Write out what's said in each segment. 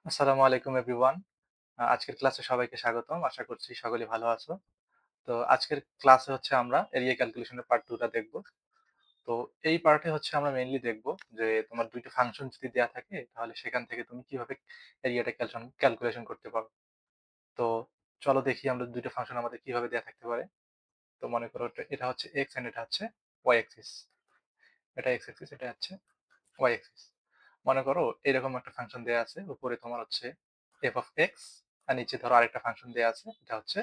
আসসালামু আলাইকুম এভরিওয়ান। আজকের ক্লাসে সবাইকে স্বাগতম। আশা করছি সকলে ভালো আছো। তো আজকের ক্লাসে হচ্ছে আমরা এরিয়া ক্যালকুলেশনের পার্ট 2 টা দেখব। তো এই পার্টে হচ্ছে আমরা মেইনলি দেখব যে তোমার ২ টা ফাংশন যদি দেয়া থাকে তাহলে সেখান থেকে তুমি কিভাবে এরিয়াটা ক্যালকুলেশন করতে পারো। তো চলো দেখি আমরা ২ টা ফাংশন আমাদের কিভাবে দেয়া থাকতে পারে। তো মনে করো এটা হচ্ছে x এন্ড এটা হচ্ছে y অ্যাক্সিস। এটা x অ্যাক্সিস, এটা হচ্ছে y অ্যাক্সিস। মনে করো এরকম একটা ফাংশন দেয়া আছে। উপরে তোমার হচ্ছে f of x আর নিচে ধরো আরেকটা ফাংশন দেয়া আছে। এটা হচ্ছে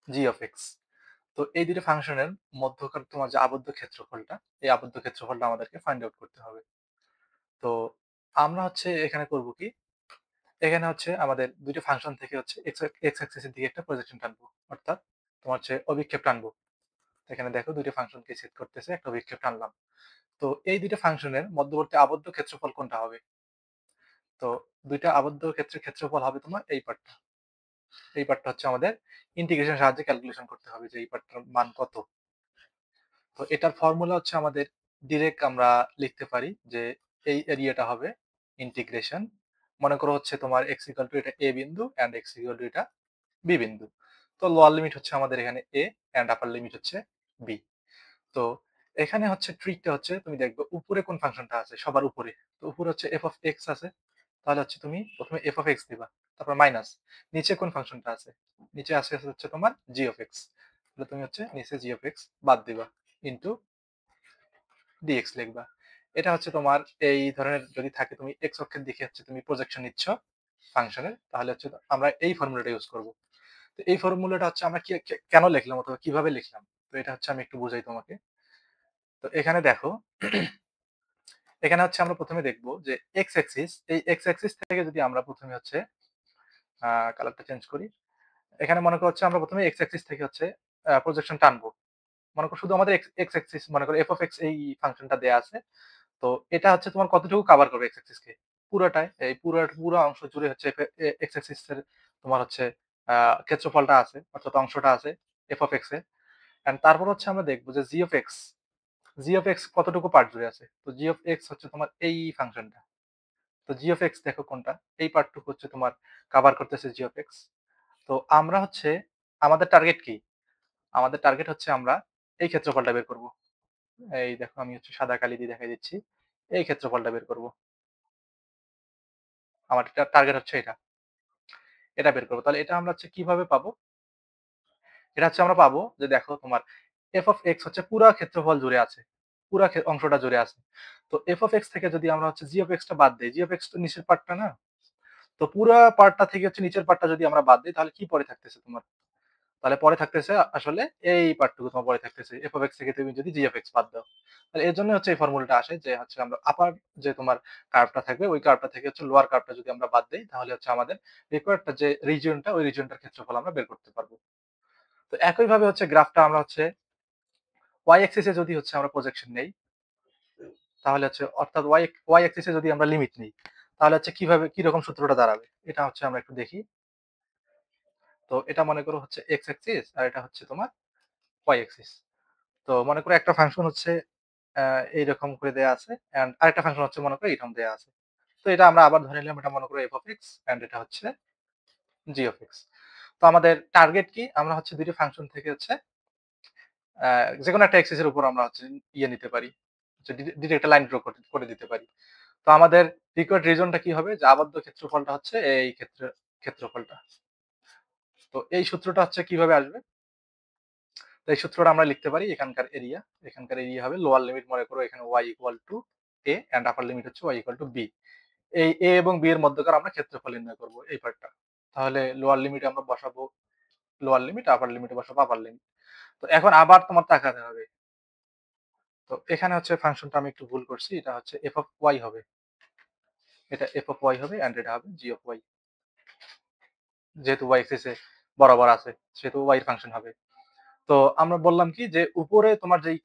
g of x। তো এই ২ টা ফাংশনের মধ্যকার তোমার যে আবদ্ধ ক্ষেত্রফলটা, এই আবদ্ধ ক্ষেত্রফলটা আমাদেরকে ফাইন্ড আউট করতে হবে। তো আমরা হচ্ছে এখানে করব কি? এখানে হচ্ছে আমাদের ২ টা ফাংশন থেকে হচ্ছে x অ্যাক্সিস এর দিকে একটা প্রজেকশন টানবো। অর্থাৎ তোমার হচ্ছে অভিক্ষেপ টানবো। এখানে দেখো ২ টা ফাংশনকে ছেদ করতেছে, একটা অভিক্ষেপ টানলাম। তো এই ২ টা ফাংশনের মধ্যবর্তী আবদ্ধ ক্ষেত্রফল কোনটা হবে? তো ২ টা আবদ্ধ ক্ষেত্রের ক্ষেত্রফল হবে তোমার এই পার্টটা। এই পার্টটা হচ্ছে আমাদের ইন্টিগ্রেশনের সাহায্যে ক্যালকুলেশন করতে হবে যে এই পার্টটার মান কত। তো এটার ফর্মুলা হচ্ছে আমাদের ডিরেক্ট আমরা লিখতে পারি যে এই এরিয়াটা হবে ইন্টিগ্রেশন। মনে করো হচ্ছে তোমার x ইকুয়াল টু এটা a বিন্দু এন্ড x ইকুয়াল টু এটা b বিন্দু। তো লোয়ার লিমিট হচ্ছে আমাদের এখানে a এন্ড আপার লিমিট হচ্ছে b। তো এখানে হচ্ছে ট্রিকটা হচ্ছে তুমি দেখবে উপরে কোন ফাংশনটা আছে সবার উপরে। তো উপরে হচ্ছে f of x আছে। তাহলে হচ্ছে তুমি ১ম এ f of x দিবা। তারপর মাইনাস। নিচে কোন ফাংশনটা আছে? নিচে আছে হচ্ছে তোমার g of x। তাহলে তুমি হচ্ছে নিচে g of x বাদ দিবা। ইনটু dx লিখবা। এটা হচ্ছে তোমার এই ধরনের যদি থাকে তুমি x অক্ষের দিকে হচ্ছে তুমি প্রজেকশন নিচ্ছ ফাংশনের, তাহলে হচ্ছে আমরা এই ফর্মুলাটা ইউজ করব। তো এই ফর্মুলাটা হচ্ছে আমরা কেন লিখলাম অথবা কিভাবে লিখলাম? তো এটা হচ্ছে আমি একটু বুঝাই তোমাকে। তো এখানে দেখো, এখানে হচ্ছে আমরা ১ম এ দেখব যে x অ্যাক্সিস, এই x অ্যাক্সিস থেকে যদি আমরা ১ম এ হচ্ছে কালারটা চেঞ্জ করি। এখানে মনে করো হচ্ছে আমরা ১ম এ x অ্যাক্সিস থেকে হচ্ছে প্রজেকশন টানবো। মনে করো শুধু আমাদের x অ্যাক্সিস মনে করো f of x এই ফাংশনটা দেয়া আছে। তো এটা হচ্ছে তোমার কতটুকু কভার করবে x অ্যাক্সিস কে? পুরাটাই। এই পুরা অংশ জুড়ে হচ্ছে x অ্যাক্সিস এর তোমার হচ্ছে আ ক্ষেত্রফলটা আছে, অর্থাৎ অংশটা আছে f of x এর। অ্যান্ড তারপর হচ্ছে আমরা দেখব যে g of x কতটুকু পার্ট জুড়ে আছে। তো g of x হচ্ছে তোমার এই ফাংশনটা। তো g of x দেখো কোনটা? এই পার্টটুকু হচ্ছে তোমার কভার করতেছে g of x। তো আমরা হচ্ছে আমাদের টার্গেট কি? আমাদের টার্গেট হচ্ছে আমরা এই ক্ষেত্রফলটা বের করব। এই দেখো আমি হচ্ছে সাদা কালি দিয়ে দেখাই দিচ্ছি। এই ক্ষেত্রফলটা বের করব। আমার টার্গেট হচ্ছে এটা। এটা বের করব। তাহলে এটা আমরা হচ্ছে কিভাবে পাবো? এটা হচ্ছে আমরা পাবো যে দেখো তোমার f of x হচ্ছে পুরা ক্ষেত্রফল জুড়ে আছে। পুরা অংশটা জুড়ে আছে। তো f of x থেকে যদি আমরা হচ্ছে g of x টা বাদ দেই, g of x তো নিচের পার্টটা না? তো পুরা পার্টটা থেকে হচ্ছে নিচের পার্টটা যদি আমরা বাদ দেই তাহলে কি পড়ে থাকতেছে তোমার? তাহলে পরে থাকতেছে আসলে এই পার্টটুকু তোমার পরে থাকতেছে। f of x থেকে তুমি যদি g of x বাদ দাও। তাহলে এর জন্য হচ্ছে এই ফর্মুলাটা আসে যে হচ্ছে আমরা আপার যে তোমার কার্ভটা থাকবে ওই কার্ভটা থেকে হচ্ছে লোয়ার কার্ভটা যদি আমরা বাদ দেই তাহলে হচ্ছে আমাদের রিকোয়ার্ড যে রিজিয়নটা ওই রিজিয়নটার ক্ষেত্রফল আমরা বের করতে পারবো। তো একইভাবে হচ্ছে গ্রাফটা আমরা হচ্ছে y অ্যাক্সিস এ যদি হচ্ছে আমরা প্রজেকশন নেই তাহলে হচ্ছে অর্থাৎ y অ্যাক্সিস এ যদি আমরা লিমিট নেই তাহলে হচ্ছে কিভাবে কিরকম সূত্রটা দাঁড়াবে? এটা হচ্ছে আমরা একটু দেখি। তো এটা মনে করো হচ্ছে x অ্যাক্সিস আর এটা হচ্ছে তোমার y অ্যাক্সিস। তো মনে করো একটা ফাংশন হচ্ছে আ এইরকম করে দেয়া আছে অ্যান্ড আরেকটা ফাংশন হচ্ছে মনে করো এরকম দেয়া আছে। তো এটা আমরা আবার ধরে নিলাম এটা মনে করো f of x অ্যান্ড এটা হচ্ছে g of x। তো আমাদের টার্গেট কি? আমরা হচ্ছে ২ টা ফাংশন থেকে হচ্ছে আ যেকোনো একটা এক্সিস এর উপর আমরা হচ্ছে নিতে পারি। হচ্ছে ডিরেক্ট একটা লাইন ড্র করে দিতে পারি। তো আমাদের রিকোয়ার্ড রিজনটা কি হবে? যে আবদ্ধ ক্ষেত্রফলটা হচ্ছে এই ক্ষেত্রফলটা। তো এই সূত্রটা হচ্ছে কিভাবে আসবে? তো এই সূত্রটা আমরা লিখতে পারি এখানকার এরিয়া হবে লোয়ার লিমিট মনে করো এখানে y equal to a and upper limit হচ্ছে y ইকুয়াল টু b। এই a এবং b এর মধ্যকার আমরা ক্ষেত্রফল নির্ণয় করব এই পার্টটা। তাহলে লোয়ার লিমিটে আমরা বসাবো লোয়ার লিমিট, আপার লিমিটে বসাবো আপার লিমিট। তো এখন আবার তোমার তাকাতে হবে। তো এখানে হচ্ছে ফাংশনটা আমি একটু ভুল করছি। এটা হচ্ছে f of y হবে। এটা f of y হবে অ্যান্ড এটা হবে g of y। যেহেতু y এক্সিস এ বরাবর আছে সেহেতু y এর ফাংশন হবে। তো আমরা বললাম কি যে উপরে তোমার যেই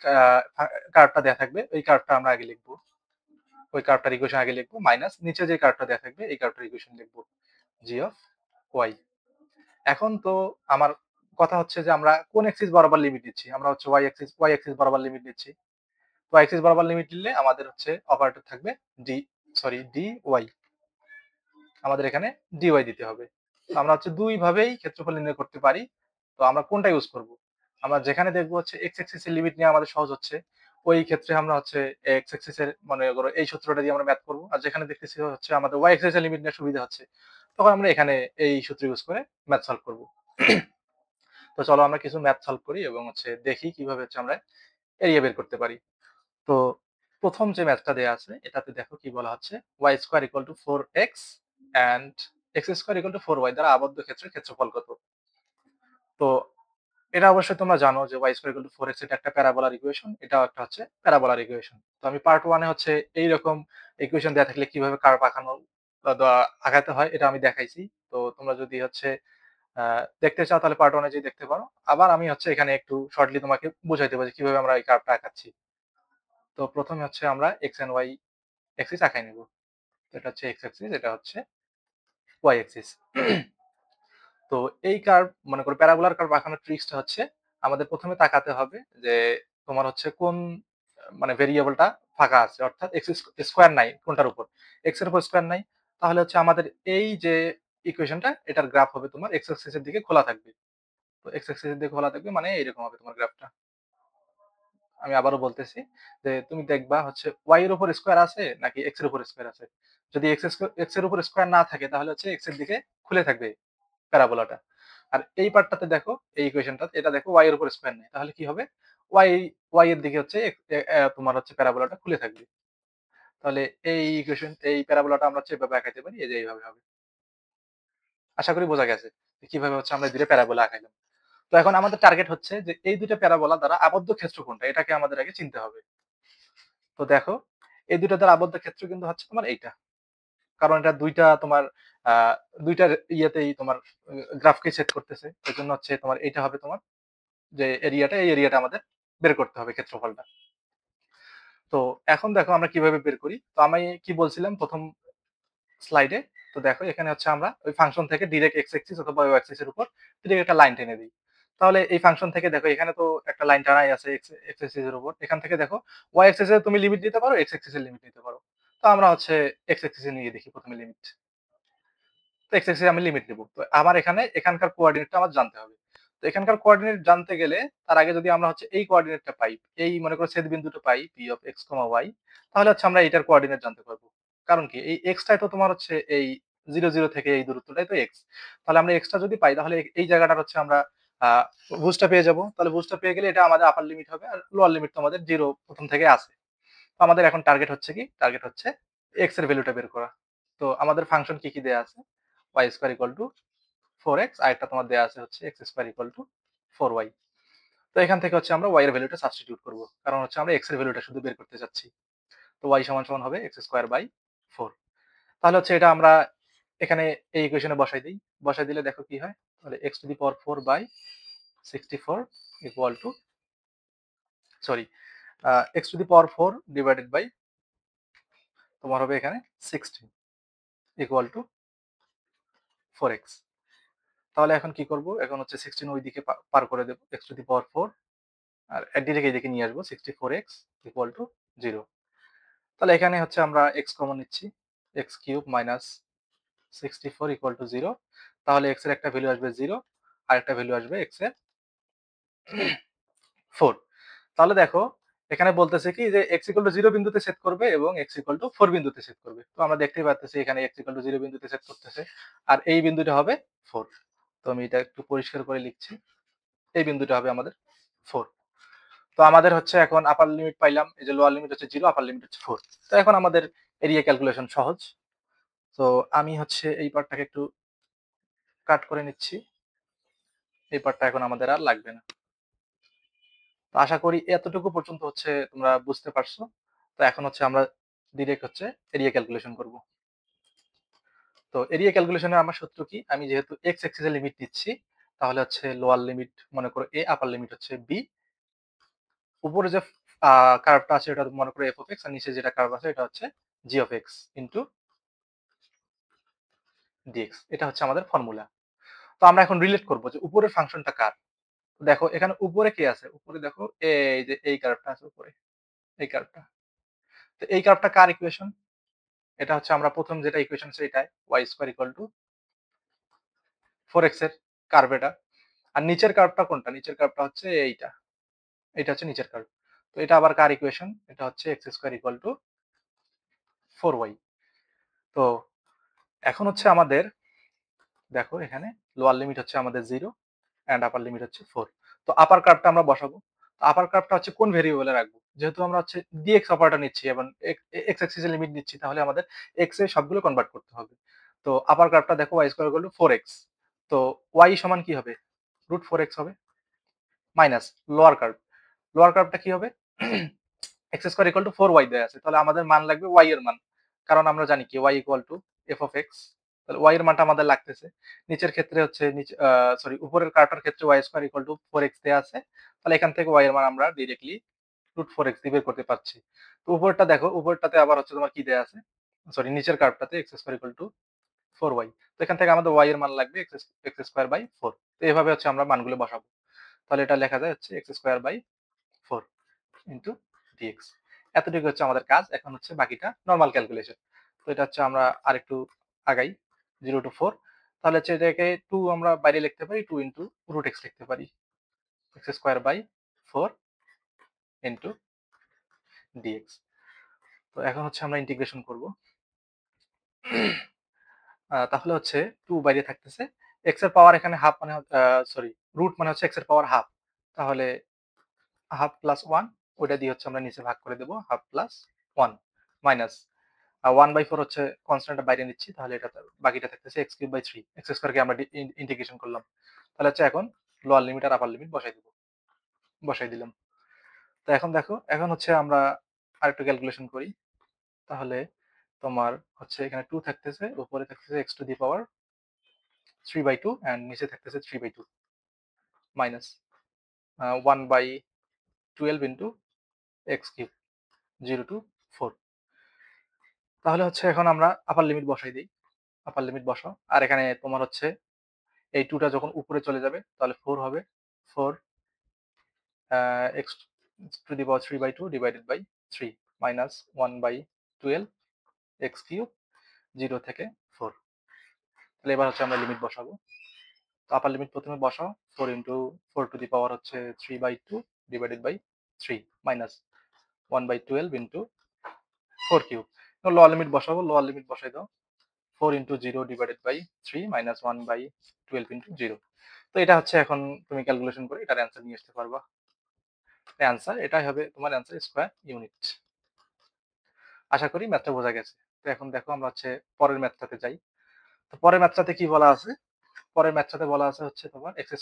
কার্ভটা দেয়া থাকবে ওই কার্ভটা আমরা আগে লিখব। ওই কার্ভটার ইকুয়েশন আগে লিখব মাইনাস নিচে যে কার্ভটা দেয়া থাকবে এই কার্ভটার ইকুয়েশন লিখব g of y। এখন তো আমার কথা হচ্ছে যে আমরা কোন এক্সিস বরাবর লিমিট নিচ্ছি? আমরা হচ্ছে y এক্সিস বরাবর লিমিট নিচ্ছি। তো y এক্সিস বরাবর লিমিট নিলে আমাদের হচ্ছে অপারেটর থাকবে dy। আমাদের এখানে dy দিতে হবে। তো আমরা হচ্ছে ২ ভাবেই ক্ষেত্রফল নির্ণয় করতে পারি। তো আমরা কোনটা ইউজ করব? আমরা যেখানে দেখব হচ্ছে x এক্সিস এর লিমিট নেওয়া আমাদের সহজ হচ্ছে, ওই ক্ষেত্রে আমরা হচ্ছে x এক্সিস এর মনে করো এই সূত্রটা দিয়ে আমরা ম্যাথ করব। আর যেখানে দেখতেছি হচ্ছে আমাদের y এক্সিস এর লিমিট নেওয়া সুবিধা হচ্ছে, তখন আমরা এখানে এই সূত্র ইউজ করে ম্যাথ সলভ করব। তো চলো আমরা কিছু ম্যাথ সলভ করি এবং হচ্ছে দেখি কিভাবে হচ্ছে আমরা এরিয়া বের করতে পারি। তো ১ম যে ম্যাথটা দেয়া আছে এটাতে দেখো কি বলা হচ্ছে y square equal two 4x and x square equal two 4y দ্বারা আবদ্ধ ক্ষেত্রের ক্ষেত্রফল কত? তো এটা অবশ্যই তোমরা জানো যে y square equal two 4x এটা একটা প্যারাবোলার ইকুয়েশন, এটাও একটা হচ্ছে প্যারাবোলার ইকুয়েশন। তো আমি পার্ট 1 এ হচ্ছে এইরকম ইকুয়েশন দেয়া থাকলে কিভাবে কার্ভ আঁকানো আগাতে হয় এটা আমি দেখাইছি। তো তোমরা যদি হচ্ছে দেখতে চাও তাহলে পার্ট 1 এ যেয়ে দেখতে পারো। আবার আমি হচ্ছে এখানে একটু শর্টলি তোমাকে বুঝাইতে পারি কিভাবে আমরা এই কার্ভটা আঁকাচ্ছি। তো ১ম এ হচ্ছে আমরা x এন্ড y অ্যাক্সিস আঁকাই নিব। তো এটা হচ্ছে x অ্যাক্সিস, এটা হচ্ছে y অ্যাক্সিস। তো এই কার্ভ মনে করো প্যারাবোলার কার্ভ আঁকানোর ট্রিক্সটা হচ্ছে আমাদের ১ম এ তাকাতে হবে যে তোমার হচ্ছে কোন মানে ভেরিয়েবলটা ফাঁকা আছে। অর্থাৎ x স্কয়ার নাই কোনটার উপর? x এর উপর স্কয়ার নাই। তাহলে হচ্ছে আমাদের এই যে ইকুয়েশনটা এটার গ্রাফ হবে তোমার x অ্যাক্সিস এর দিকে খোলা থাকবে। তো x অ্যাক্সিস এর দিকে খোলা থাকবে মানে এরকম হবে তোমার গ্রাফটা। আমি আবারও বলতেছি যে তুমি দেখবা হচ্ছে y এর উপর স্কয়ার আছে নাকি x এর উপর স্কয়ার আছে। যদি x এর উপর স্কয়ার না থাকে তাহলে হচ্ছে x এর দিকে খুলে থাকবে প্যারাবোলাটা। আর এই পার্টটাতে দেখো এই ইকুয়েশনটাতে এটা দেখো y এর উপর স্কয়ার নেই। তাহলে কি হবে? y y এর দিকে হচ্ছে তোমার হচ্ছে প্যারাবোলাটা খুলে থাকবে। তাহলে এই ইকুয়েশন এই প্যারাবোলাটা আমরা হচ্ছে এভাবে আঁকাইতে পারি। এই যে এইভাবে হবে। আশা করি বোঝা গেছে যে কিভাবে হচ্ছে আমরা এই ২ টা প্যারাবোলা আঁকাইলাম। তো এখন আমাদের টার্গেট হচ্ছে যে এই ২ টা প্যারাবোলা দ্বারা আবদ্ধ ক্ষেত্র কোনটা এটাকে আমাদের আগে চিনতে হবে। তো দেখো এই ২ টা দ্বারা আবদ্ধ ক্ষেত্র কিন্তু হচ্ছে তোমার এইটা। কারণ এটা ২ টা তোমার আ ২ টার ইয়েতেই তোমার গ্রাফকে সেট করতেছে। এজন্য হচ্ছে তোমার এইটা হবে তোমার যে এরিয়াটা, এই এরিয়াটা আমাদের বের করতে হবে ক্ষেত্রফলটা। তো এখন দেখো আমরা কিভাবে বের করি। তো আমি কি বলছিলাম ১ম স্লাইডে। তো দেখো এখানে হচ্ছে আমরা ওই ফাংশন থেকে ডিরেক্ট x অ্যাক্সিস অথবা y অ্যাক্সিস এর উপর ডিরেক্ট একটা লাইন টেনে দিই। তাহলে এই ফাংশন থেকে দেখো এখানে তো একটা লাইন টানাই আছে x অ্যাক্সিস এর উপর। এখান থেকে দেখো y অ্যাক্সিস এ তুমি লিমিট নিতে পারো, x অ্যাক্সিস এর লিমিট নিতে পারো। তো আমরা হচ্ছে x অ্যাক্সিস এ নিয়ে দেখি ১ম এ লিমিট। তো x অ্যাক্সিস এ আমি লিমিট নিব। তো আমার এখানে এখানকার কোঅর্ডিনেটটা আমার জানতে হবে। তো এখানকার কোঅর্ডিনেট জানতে গেলে তার আগে যদি আমরা হচ্ছে এই কোঅর্ডিনেটটা পাই, এই মনে করো ছেদ বিন্দুটা পাই p of x, y তাহলে হচ্ছে আমরা এটার কোঅর্ডিনেট জানতে পারবো। কারণ কি? এই x টাই তো তোমার হচ্ছে এই 0, 0 থেকে এই দূরত্বটাই তো x। তাহলে আমরা x টা যদি পাই তাহলে এই জায়গাটার হচ্ছে আমরা আ ভুজটা পেয়ে যাবো। তাহলে ভুজটা পেয়ে গেলে এটা আমাদের আপার লিমিট হবে। আর লোয়ার লিমিট তো আমাদের 0 ১ম থেকে আছে। তো আমাদের এখন টার্গেট হচ্ছে কি? টার্গেট হচ্ছে x এর ভ্যালুটা বের করা। তো আমাদের ফাংশন কি দেয়া আছে? y square equal two 4x আরেকটা তোমার দেয়া আছে হচ্ছে x square equal two 4y। তো এখান থেকে হচ্ছে আমরা y এর ভ্যালুটা সাবস্টিটিউট করব। কারণ হচ্ছে আমরা x এর ভ্যালুটা শুধু বের করতে চাচ্ছি। তো y সমান হবে x স্কয়ার বাই 4। তাহলে হচ্ছে এটা আমরা এখানে এই ইকুয়েশনে বসাই দেই। বসাই দিলে দেখো কি হয়? তাহলে x to the power 4 by 64 equal to sorry x to the power 4 divided by তোমার হবে এখানে 16 ইকুয়াল টু 4x। তাহলে এখন কি করব? এখন হচ্ছে 16 ওইদিকে পার করে দেব। x টু দি পাওয়ার 4 আর ডিরেক্ট এইদিকে নিয়ে আসবো 64x ইকুয়াল টু 0। তাহলে এখানে হচ্ছে আমরা x কমন নিচ্ছি। x cube minus 64 equal to 0। তাহলে x এর একটা ভ্যালু আসবে 0 আর একটা ভ্যালু আসবে x এর 4। তাহলে দেখো এখানে বলতেছে কি যে x ইকুয়াল টু 0 বিন্দুতে সেট করবে এবং x ইকুয়াল টু 4 বিন্দুতে সেট করবে। তো আমরা দেখতেই পাচ্তেছি এখানে x ইকুয়াল টু 0 বিন্দুতে সেট করতেছে। আর এই বিন্দুটা হবে 4। তো আমি এটা একটু পরিষ্কার করে লিখছি। এই বিন্দুটা হবে আমাদের 4। তো আমাদের হচ্ছে এখন আপার লিমিট পাইলাম। এই যে লোয়ার লিমিট হচ্ছে 0, আপার লিমিট হচ্ছে 4। তো এখন আমাদের এরিয়া ক্যালকুলেশন সহজ। তো আমি হচ্ছে এই পার্টটাকে একটু কাট করে নিচ্ছি। এই পার্টটা এখন আমাদের আর লাগবে না। তো আশা করি এতটুকু পর্যন্ত হচ্ছে তোমরা বুঝতে পারছো। তো এখন হচ্ছে আমরা ডিরেক্ট হচ্ছে এরিয়া ক্যালকুলেশন করব। তো এরিয়া ক্যালকুলেশনের আমার সূত্র কি? আমি যেহেতু x অ্যাক্সিস এর লিমিট নিচ্ছি, তাহলে হচ্ছে লোয়ার লিমিট মনে করো a, আপার লিমিট হচ্ছে b। উপরে যে কার্ভটা আছে এটা মনে করো f of x আর নিচে যেটা কার্ভ আছে এটা হচ্ছে g of x into dx। এটা হচ্ছে আমাদের ফর্মুলা। তো আমরা এখন রিলেট করব যে উপরের ফাংশনটা কার? দেখো এখানে উপরে কে আছে? উপরে দেখো এই যে এই কার্ভটা আছে উপরে, এই কার্ভটা। তো এই কার্ভটা কার ইকুয়েশন? এটা হচ্ছে আমরা প্রথম যেটা ইকুয়েশন সেটাই y square equal two 4x এর কার্ভ এটা। আর নিচের কার্ভটা কোনটা? নিচের কার্ভটা হচ্ছে এইটা। এটা হচ্ছে নিচের কার্ভ। তো এটা আবার কার ইকুয়েশন? এটা হচ্ছে x square equal two 4y। তো এখন হচ্ছে আমাদের দেখো এখানে লোয়ার লিমিট হচ্ছে আমাদের 0 অ্যান্ড আপার লিমিট হচ্ছে 4। তো আপার কার্ভটা আমরা বসাবো। তো আপার কার্ভটা হচ্ছে কোন ভেরিয়েবলে রাখবো? যেহেতু আমরা হচ্ছে dx অপারেটর নিচ্ছি এবং x অ্যাক্সিস এর লিমিট নিচ্ছি তাহলে আমাদের x এ সবগুলো কনভার্ট করতে হবে। তো আপার কার্ভটা দেখো y square equal two 4x। তো y সমান কি হবে? √4x হবে মাইনাস লোয়ার কার্ভ। লোয়ার কার্ভটা কি হবে? X square equal two 4y দেয়া আছে। তাহলে আমাদের মান লাগবে y এর মান। কারণ আমরা জানি কি y equal to f of x। তাহলে y এর মানটা আমাদের লাগতেছে। নিচের ক্ষেত্রে হচ্ছে সরি উপরের কার্ভটার ক্ষেত্রে y square equal two 4x দেয়া আছে। তাহলে এখান থেকে y এর মান আমরা ডিরেক্টলি √4x দিয়ে বের করতে পারছি। তো উপরেরটা দেখো, উপরেরটাতে আবার হচ্ছে তোমার কি দেয়া আছে? সরি নিচের কার্ভটাতে x square equal two 4y। তো এখান থেকে আমাদের y এর মান লাগবে x স্কয়ার বাই 4। তো এভাবে হচ্ছে আমরা মানগুলো বসাবো। তাহলে এটা লেখা যায় হচ্ছে x square by 4 into dx। এতটুকু হচ্ছে আমাদের কাজ। এখন হচ্ছে বাকিটা নরমাল ক্যালকুলেশন। তো এটা হচ্ছে আমরা আরেকটু আগাই 0 টু 4। তাহলে হচ্ছে এটাকে 2 আমরা বাইরে লিখতে পারি, 2 ইনটু √x লিখতে পারি। x square by 4 into dx। তো এখন হচ্ছে আমরা ইন্টিগ্রেশন করব। তাহলে হচ্ছে 2 বাইরে থাকতেছে। x এর পাওয়ার এখানে হাফ মানে সরি রুট মানে হচ্ছে x এর পাওয়ার হাফ। তাহলে হাফ প্লাস 1 ওইটা দিয়ে হচ্ছে আমরা নিচে ভাগ করে দেব হাফ প্লাস 1 মাইনাস 1/4 হচ্ছে কনস্ট্যান্টটা বাইরে নিচ্ছি। তাহলে এটা বাকিটা থাকতেছে x³/3। x স্কয়ারকে আমরা ইন্টিগ্রেশন করলাম। তাহলে হচ্ছে এখন লোয়ার লিমিট আর আপার লিমিট বসাই দিব। বসাই দিলাম। তো এখন দেখো, এখন হচ্ছে আমরা আরেকটু ক্যালকুলেশন করি। তাহলে তোমার হচ্ছে এখানে 2 থাকতেছে, উপরে থাকতেছে x⁴ এন্ড নিচে থাকতেছে 3/2 মাইনাস 1/12 ইনটু x³ 0 টু 4। তাহলে হচ্ছে এখন আমরা আপার লিমিট বসাই দেই। আপার লিমিট বসাও। আর এখানে তোমার হচ্ছে এই 2 টা যখন উপরে চলে যাবে তাহলে 4 হবে। 4 x⁴ divided by 3 minus 1/12 x³ 0 থেকে 4। তাহলে এবার হচ্ছে আমরা লিমিট বসাবো। তো আপার লিমিট প্রথমে বসাও। 4 ইনটু 4 টু দি পাওয়ার হচ্ছে 3/2 divided by 3 minus 1/12 into 4³ lower limit বসাবো। লোয়ার লিমিট বসাই দাও। 4 into 0 divided by 3 minus 1/12 into 0। তো এটা হচ্ছে এখন তুমি ক্যালকুলেশন করে এটার অ্যান্সার নিয়ে আসতে পারবা। অ্যান্সার এটাই হবে তোমার অ্যান্সার স্কয়ার ইউনিট। আশা করি ম্যাথটা বোঝা গেছে। তো এখন দেখো আমরা হচ্ছে পরের ম্যাথটাতে যাই। তো পরের ম্যাথটাতে কি বলা আছে? পরের ম্যাথটাতে বলা আছে হচ্ছে তোমার x²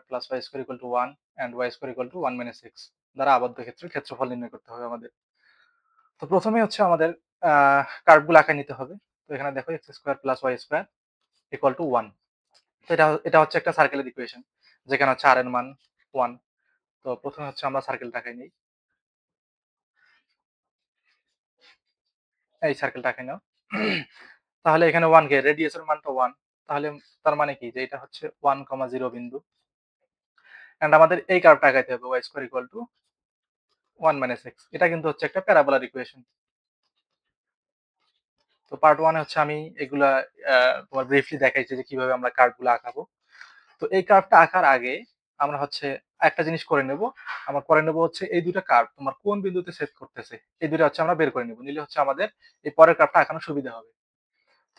plus y² equal to 1 and y² equal to 1 minus x দ্বারা আবদ্ধ ক্ষেত্রের ক্ষেত্রফল নির্ণয় করতে হবে আমাদের। তো প্রথমে হচ্ছে আমাদের কার্ভগুলো আঁকায় নিতে হবে। তো এখানে দেখো x² plus y² equal to 1। তো এটা হচ্ছে একটা সার্কেলের ইকুয়েশন যেখানে হচ্ছে r এর মান 1। তো প্রথমে হচ্ছে আমরা সার্কেলটা আঁকাই নেই। এই সার্কেলটা আঁকাই নাও। তাহলে এখানে 1 কে রেডিয়াসের মানটা 1। তাহলে তার মানে কি যে এটা হচ্ছে 1, 0 বিন্দু। এন্ড আমাদের এই কার্ভটা আঁকাইতে হবে y² equal to 1 minus x। এটা কিন্তু হচ্ছে একটা প্যারাবোলার ইকুয়েশন। তো পার্ট 1 এ হচ্ছে আমি এগুলা তোমার ব্রিফলি দেখাইছি যে কিভাবে আমরা কার্ভগুলো আঁকাবো। তো এই কার্ভটা আঁকার আগে আমরা হচ্ছে একটা জিনিস করে নেব। আমরা করে নেব হচ্ছে এই দুইটা কার্ভ তোমার কোন বিন্দুতে ছেদ করতেছে। এই দুইটা হচ্ছে আমরা বের করে নেব। নিলে হচ্ছে আমাদের এই পরের কার্ভটা আঁকানো সুবিধা হবে।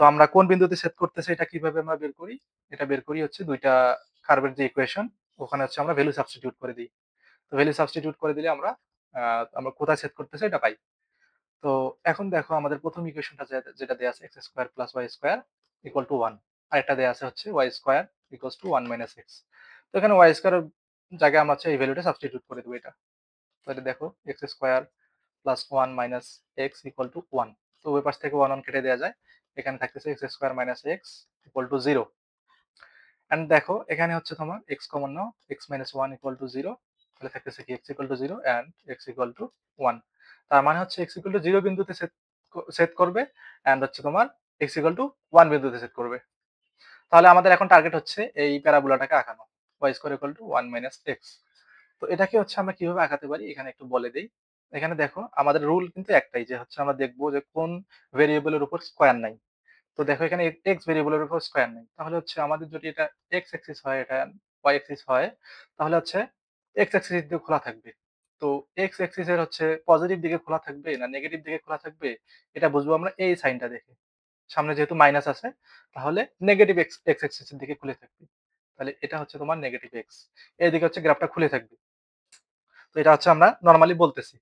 তো আমরা কোন বিন্দুতে ছেদ করতেছে এটা কিভাবে আমরা বের করি? এটা বের করি হচ্ছে দুইটা কার্ভের যে ইকুয়েশন ওখানে হচ্ছে আমরা ভ্যালু সাবস্টিটিউট করে দিই। তো ভ্যালু সাবস্টিটিউট করে দিলে আমরা কোথায় ছেদ করতেছে এটা পাই। তো এখন দেখো আমাদের প্রথম ইকুয়েশনটা যেটা দেয়া আছে x² plus y² equal to 1। আরেকটা দেয়া আছে হচ্ছে y² equals to 1 minus x। তো এখানে y² এর জায়গায় আমরা হচ্ছে এই ভ্যালুটা সাবস্টিটিউট করে দেব এটা। তাহলে দেখো x² plus 1 minus x equal to 1। তো ওই পাশ থেকে 1 কেটে দেয়া যায়। এখানে থাকতেছে x² minus x equal to 0। And দেখো এখানে হচ্ছে তোমার x কমন নাও, x মাইনাস 1 ইকুয়াল টু 0। তাহলে থাকতেছে কি x equal to 0 and x equal to 1। তার মানে হচ্ছে x ইকুয়াল টু 0 বিন্দুতে সেট করবে এন্ড হচ্ছে তোমার x ইকুয়াল টু 1 বিন্দুতে সেট করবে। তাহলে আমাদের এখন টার্গেট হচ্ছে এই প্যারাবোলাটাকে আঁকানো y square equal to 1 minus x। তো এটাকে হচ্ছে আমরা কিভাবে আঁকাতে পারি এখানে একটু বলে দেই। এখানে দেখো আমাদের রুল কিন্তু একটাই, যে হচ্ছে আমরা দেখব যে কোন ভেরিয়েবলের উপর স্কয়ার নাই। তো দেখো এখানে এক্স ভেরিয়েবলের উপর স্কয়ার নেই। তাহলে হচ্ছে আমাদের যদি এটা এক্স অ্যাক্সিস হয়, এটা ওয়াই অ্যাক্সিস হয়, তাহলে হচ্ছে এক্স অ্যাক্সিস দিয়ে খোলা থাকবে। তো এক্স অ্যাক্সিস এর হচ্ছে পজিটিভ দিকে খোলা থাকবে না নেগেটিভ দিকে খোলা থাকবে, এটা বুঝবো আমরা এই সাইনটা দেখে। সামনে যেহেতু মাইনাস আছে, তাহলে নেগেটিভ এক্স এক্স অ্যাক্সিস এর দিকে খুলে থাকবে। তাহলে এটা হচ্ছে তোমার নেগেটিভ এক্স। এইদিকে হচ্ছে গ্রাফটা খুলে থাকবে। তো এটা হচ্ছে আমরা নরমালি বলতেছি।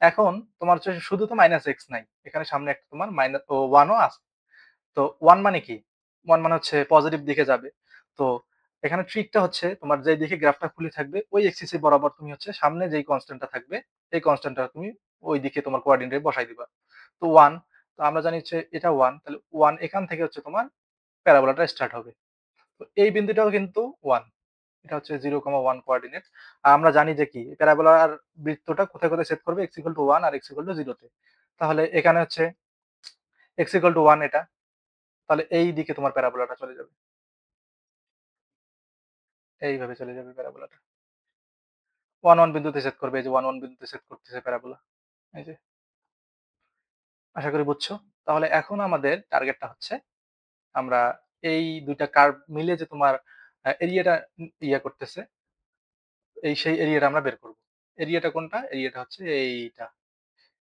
এখন তোমার হচ্ছে শুধু তো মাইনাস এক্স নাই। এখানে সামনে একটা তোমার মাইনাস ও 1 ও আছে। তো 1 মানে কি? 1 মানে হচ্ছে পজিটিভ দিকে যাবে। তো এখানে ট্রিকটা হচ্ছে তোমার যেই দিকে গ্রাফটা খুলে থাকবে ওই এক্সিস এর বরাবর তুমি হচ্ছে সামনে যেই কনস্ট্যান্টটা থাকবে এই কনস্ট্যান্টটা তুমি ওই দিকে তোমার কোঅর্ডিনেটে বসাই দিবা। তো 1, তো আমরা জানি হচ্ছে এটা 1, তাহলে 1 এখান থেকে হচ্ছে তোমার প্যারাবোলাটা স্টার্ট হবে। তো এই বিন্দুটাও কিন্তু 1। এটা হচ্ছে 0,1 কোঅর্ডিনেট। আর আমরা জানি যে কি প্যারাবোলার বৃত্তটা কোথায়, কোথায় ছেদ করবে x 1 আর x 0 তে। তাহলে এখানে হচ্ছে x 1 এটা। তাহলে এই দিকে তোমার প্যারাবোলাটা চলে যাবে। এইভাবে চলে যাবে প্যারাবোলাটা। 1, 1 বিন্দুতে ছেদ করবে। এই যে 1, 1 বিন্দুতে ছেদ করতেছে প্যারাবোলা। এই যে, আশা করি বুঝছো। তাহলে এখন আমাদের টার্গেটটা হচ্ছে আমরা এই ২ টা কার্ভ মিলে যে তোমার এরিয়াটা ইয়া করতেছে, এই সেই এরিয়াটা আমরা বের করব। এরিয়াটা কোনটা? এরিয়াটা হচ্ছে এইটা।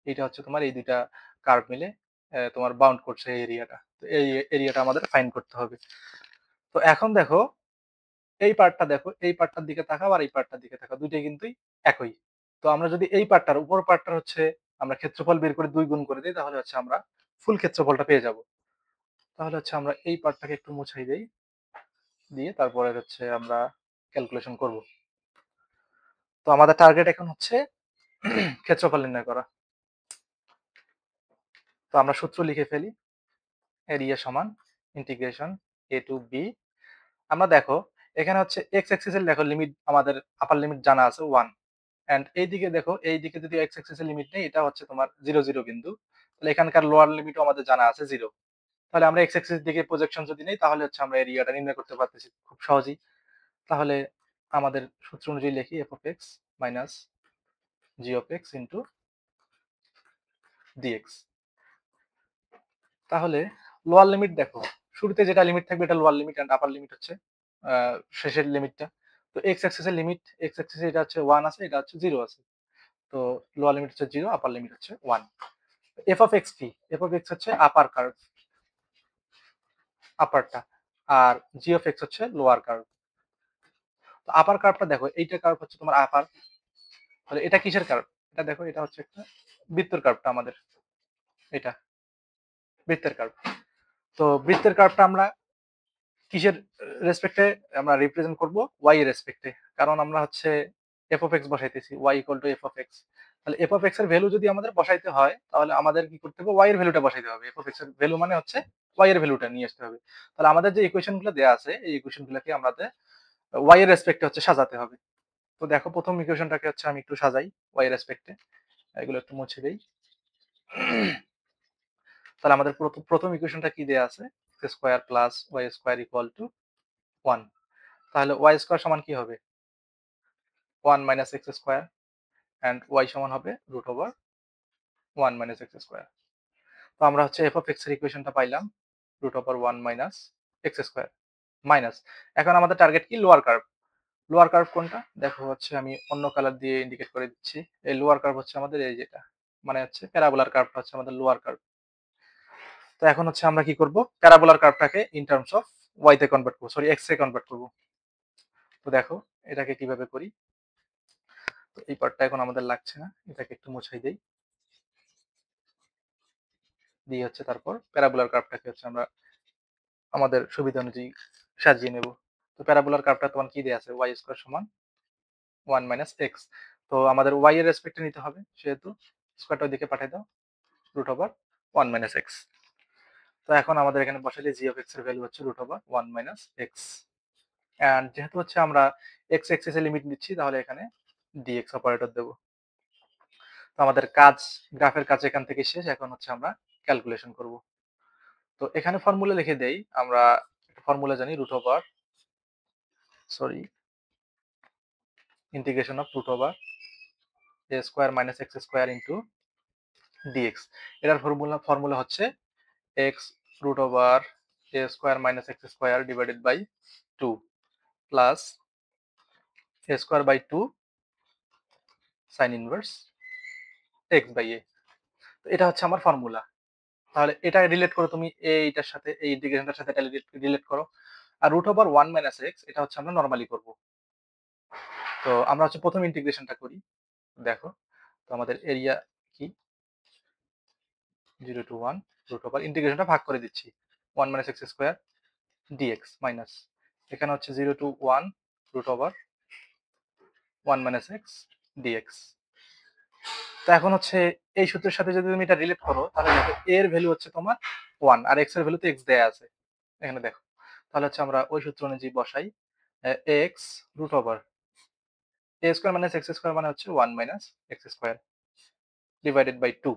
এইটা হচ্ছে তোমার এই ২ টা কার্ভ মিলে তোমার বাউন্ড করছে এই এরিয়াটা। তো এই এরিয়াটা আমাদের ফাইন্ড করতে হবে। তো এখন দেখো এই পার্টটা দেখো, এই পার্টটার দিকে তাকাও আর এই পার্টটার দিকে তাকাও। ২ টাই কিন্তু একই। তো আমরা যদি এই পার্টটার উপর পার্টটার হচ্ছে আমরা ক্ষেত্রফল বের করে ২ গুণ করে দেই, তাহলে হচ্ছে আমরা ফুল ক্ষেত্রফলটা পেয়ে যাব। তাহলে হচ্ছে আমরা এই পার্টটাকে একটু মুছাই দেই। দিয়ে তারপরে হচ্ছে আমরা ক্যালকুলেশন করব। তো আমাদের টার্গেট এখন হচ্ছে ক্ষেত্রফল নির্ণয় করা। তো আমরা সূত্র লিখে ফেলি। এরিয়া সমান ইন্টিগ্রেশন a টু b। আমরা দেখো এখানে হচ্ছে এক্স অ্যাক্সিস এর দেখো লিমিট আমাদের আপার লিমিট জানা আছে 1। এন্ড এইদিকে দেখো এইদিকে যদি এক্স অ্যাক্সিস এর লিমিট নেই, এটা হচ্ছে তোমার 0 0 বিন্দু। তাহলে এখানকার লোয়ার লিমিটও আমাদের জানা আছে 0। তাহলে আমরা এক্স অ্যাক্সিস দিকে প্রজেকশন যদি নেই, তাহলে হচ্ছে আমরা এরিয়াটা নির্ণয় করতে পারতেছি খুব সহজেই। তাহলে আমাদের সূত্র অনুযায়ী লিখি f of x minus g of x into dx। তাহলে লোয়ার লিমিট দেখো, শুরুতে যেটা লিমিট থাকবে এটা lower limit and upper limit হচ্ছে শেষের লিমিটটা। তো এক্স অ্যাক্সিস এর লিমিট, এক্স অ্যাক্সিস এটা হচ্ছে 1 আছে, এটা হচ্ছে 0 আছে। তো লোয়ার লিমিট হচ্ছে 0, আপার লিমিট হচ্ছে 1। এফ অফ এক্স কি? এফ অফ এক্স হচ্ছে আপার কার্ভ, আপারটা। আর g of x lower curve কার্ভ। তো আপার কার্ভটা দেখো, এইটা কার্ভ হচ্ছে তোমার আপার। তাহলে এটা কিসের কার্ভ? এটা দেখো, এটা হচ্ছে একটা বৃত্তের কার্ভটা আমাদের, এটা বৃত্তের কার্ভ। তো বৃত্তের কার্ভটা আমরা কিসের রেসপেক্টে আমরা রিপ্রেজেন্ট করব? ওয়াই এর রেসপেক্টে। কারণ আমরা হচ্ছে এফ অফ এক্স বসাইতেছি, y equal to f of x. তাহলে এফ অফ এক্স এর ভ্যালু যদি আমাদের বসাইতে হয়, তাহলে আমাদের কি করতে হবে? ওয়াই এর ভ্যালুটা বসাইতে হবে। এফ অফ এক্স এর ভ্যালু মানে হচ্ছে ওয়াই এর ভ্যালুটা নিয়ে আসতে হবে। তাহলে আমাদের যে ইকুয়েশন গুলো দেওয়া আছে, এই ইকুয়েশন গুলোকে আমাদের ওয়াই এর রেসপেক্টে হচ্ছে সাজাতে হবে। তো দেখো প্রথম ইকুয়েশনটাকে হচ্ছে আমি একটু সাজাই ওয়াই এর রেসপেক্টে। এগুলো একটু মুছে দেই। তাহলে আমাদের প্রথম ইকুয়েশনটা কি দেয়া আছে? X square plus y square equal to 1। তাহলে ওয়াই স্কয়ার সমান কি হবে? 1 minus x square and y সমান হবে root over 1 minus x square. তো আমরা হচ্ছে এফ অফ এক্স এর ইকুয়েশনটা পাইলাম root over 1 minus x square minus. এখন আমাদের টার্গেট কি? Lower curve. লোয়ার কার্ভ কোনটা? দেখো হচ্ছে আমি অন্য কালার দিয়ে ইন্ডিকেট করে দিচ্ছি। এই লোয়ার কার্ভ হচ্ছে আমাদের এই যেটা, মানে হচ্ছে প্যারাবোলার কার্ভটা হচ্ছে আমাদের লোয়ার কার্ভ। তো এখন হচ্ছে আমরা কি করব? প্যারাবোলার কার্ভটাকে ইন টার্মস অফ ওয়াই তে কনভার্ট করব, সরি এক্স এ কনভার্ট করব। তো দেখো এটাকে কিভাবে করি। তো এই পার্টটা এখন আমাদের লাগছে না, এটাকে একটু মুছাই দেই। দিয়ে হচ্ছে তারপর প্যারাবোলার কার্ভটাকে হচ্ছে আমরা আমাদের সুবিধা অনুযায়ী সাজিয়ে নেব। তো প্যারাবোলার কার্ভটা তোমার কি দেয়া আছে? ওয়াই স্কয়ার সমান 1 মাইনাস এক্স। তো আমাদের ওয়াই এর রেসপেক্টে নিতে হবে, সেহেতু স্কয়ারটা ওইদিকে পাঠিয়ে দাও, রুট ওভার 1 মাইনাস এক্স। তো এখন আমাদের এখানে বসালে জি অফ এক্স এর ভ্যালু হচ্ছে root over 1 minus x. And যেহেতু হচ্ছে আমরা এক্স এক্সিস এর লিমিট নিচ্ছি, তাহলে এখানে ডিএক্স অপারেটর দেব। তো আমাদের কাজ, গ্রাফের কাজ এখান থেকে শেষ। এখন হচ্ছে আমরা ক্যালকুলেশন করব। তো এখানে ফর্মুলা লিখে দেই। আমরা একটা ফর্মুলা জানি, root over, sorry, integration of root over a square minus x square into dx. এটার ফর্মুলা হচ্ছে x root over a square minus x square divided by 2 plus a square by 2 sine inverse x by a. তো এটা হচ্ছে আমার formula. তাহলে এটা relate করো তুমি এইটার সাথে, এই ইন্টিগ্রেশনটার সাথে এটা রিলেট করো। আর রুট ওভার 1 মাইনাস এক্স এটা হচ্ছে আমরা নরমালি করব। তো আমরা হচ্ছে প্রথম ইন্টিগ্রেশনটা করি। দেখো, তো আমাদের এরিয়া কি 0 টু 1 রুট ওভার ইন্টিগ্রেশনটা ভাগ করে দিচ্ছি 1 minus x square dx minus এখানে হচ্ছে 0 to 1 root over 1 minus x dx. তো এখন হচ্ছে এই সূত্রের সাথে যদি তুমি এটা রিলেট করো তাহলে দেখো এর ভ্যালু হচ্ছে তোমার 1 আর এক্স এর ভ্যালু তো এক্স দেয়া আছে এখানে দেখো। তাহলে হচ্ছে আমরা ওই সূত্র অনুযায়ী বসাই x root over a square minus x square মানে হচ্ছে 1 minus x square divided by 2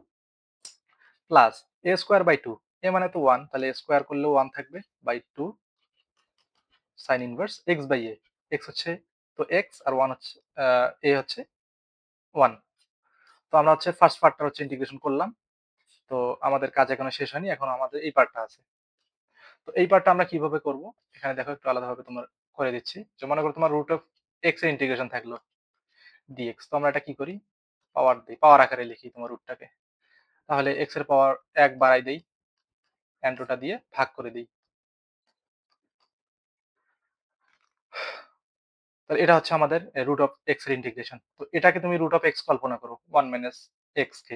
plus a square by 2 a মানে তো 1 তাহলে স্কোয়ার করলেও 1 থাকবে by 2 sine inverse x by a. X হচ্ছে তো এক্স আর 1 হচ্ছে এ হচ্ছে 1। তো আমরা হচ্ছে ফার্স্ট পার্টটা হচ্ছে ইন্টিগ্রেশন করলাম। তো আমাদের কাজ এখনো শেষ হয়নি, এখন আমাদের এই পার্টটা আছে। তো এই পার্টটা আমরা কিভাবে করব এখানে দেখো একটু আলাদাভাবে তোমার করে দিচ্ছি। যে মনে করো তোমার রুট অফ এক্স এর ইন্টিগ্রেশন থাকলো ডিএক্স। তো আমরা এটা কি করি, পাওয়ার দিই, পাওয়ার আকারে লিখি তোমার রুটটাকে। তাহলে এক্স এর পাওয়ার 1 বাড়াই দেই, এন্টোটা দিয়ে ভাগ করে দিই। তাহলে এটা হচ্ছে আমাদের রুট অফ এক্স এর ইন্টিগ্রেশন। তো এটাকে তুমি রুট অফ এক্স কল্পনা করো, 1 মাইনাস এক্স কে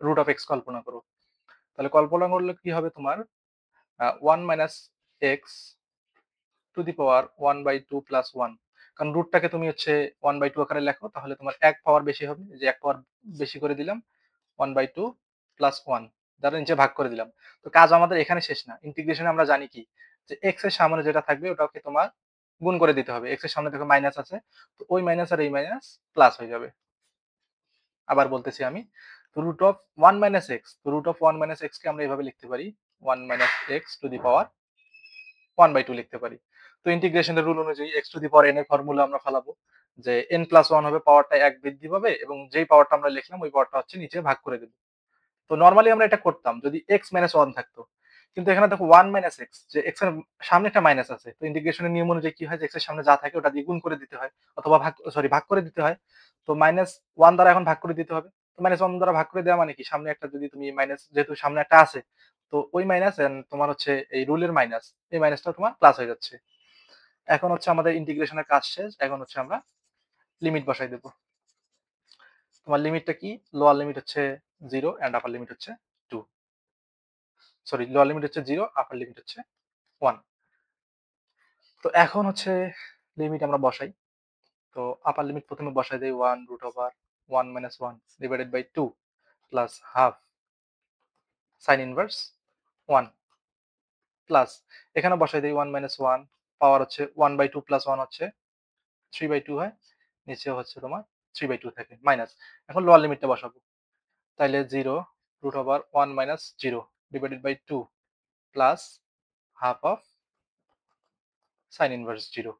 রুট অফ এক্স কল্পনা করো। তাহলে কল্পনা করলে কি হবে তোমার 1 minus x to the power 1 by 2 plus 1। কারণ রুটটাকে তুমি হচ্ছে 1 বাই 2 আকারে লেখো তাহলে তোমার 1 পাওয়ার বেশি হবে, যে 1 পাওয়ার বেশি করে দিলাম 1 বাই 2 প্লাস 1 দ্বারা নিচে ভাগ করে দিলাম। তো কাজ আমাদের এখানে শেষ না। ইন্টিগ্রেশনে আমরা জানি কি, যে এক্স এর সামনে যেটা থাকবে ওটাকে তোমার গুণ করে দিতে হবে। এক্স এর সামনে দেখো মাইনাস আছে, তো ওই মাইনাস আর এই মাইনাস প্লাস হয়ে যাবে। আবার বলতেছি আমি, তো রুট অফ 1 মাইনাস এক্স, তো রুট অফ 1 মাইনাস এক্স কে আমরা এভাবে লিখতে পারি 1 minus x to the power 1 by 2 লিখতে পারি। তো ইন্টিগ্রেশনের রুল অনুযায়ী x to the power n এর ফর্মুলা আমরা ফেলাবো, যে এন প্লাস 1 হবে, পাওয়ারটা 1 বৃদ্ধি পাবে এবং যেই পাওয়ারটা আমরা লিখলাম ওই পাওয়ারটা হচ্ছে নিচে ভাগ করে দেব। তো নরমালি আমরা এটা করতাম যদি এক্স মাইনাস 1 থাকতো। কিন্তু এখানে দেখো 1 মাইনাস এক্স, যে এক্স এর সামনে একটা মাইনাস আছে। তো ইন্টিগ্রেশনের নিয়ম অনুযায়ী কি হয়, যে এক্স এর সামনে যা থাকে ওটা দিয়ে গুণ করে দিতে হয় অথবা ভাগ করে দিতে হয়। তো মাইনাস 1 দ্বারা এখন ভাগ করে দিতে হবে। তো মাইনাস 1 দ্বারা ভাগ করে দেওয়া মানে কি, সামনে একটা যদি তুমি মাইনাস, যেহেতু সামনে একটা আছে, তো ওই মাইনাস এন্ড তোমার হচ্ছে এই রুলের মাইনাস, এই মাইনাসটা তোমার প্লাস হয়ে যাচ্ছে। এখন হচ্ছে আমাদের ইন্টিগ্রেশনের কাজ শেষ। এখন হচ্ছে আমরা লিমিট বসাই দেব। তোমার লিমিটটা কি, লোয়ার লিমিট হচ্ছে 0 এন্ড আপার লিমিট হচ্ছে 2, সরি লোয়ার লিমিট হচ্ছে 0, আপার লিমিট হচ্ছে 1। তো এখন হচ্ছে লিমিট আমরা বসাই। তো আপার লিমিট প্রথমে বসাই দেই 1 root over 1 minus 1 divided by 2 plus half sine inverse 1 plus এখানে বসাই দেই 1 মাইনাস 1, পাওয়ার হচ্ছে 1 বাই 2 প্লাস 1 হচ্ছে 3 বাই 2 হয়, নিচে হচ্ছে তোমার 3 বাই 2 থাকে মাইনাস। এখন লোয়ার লিমিটটা বসাবো, তাইলে 0 root over 1 minus 0 divided by 2 plus half of sine inverse 0।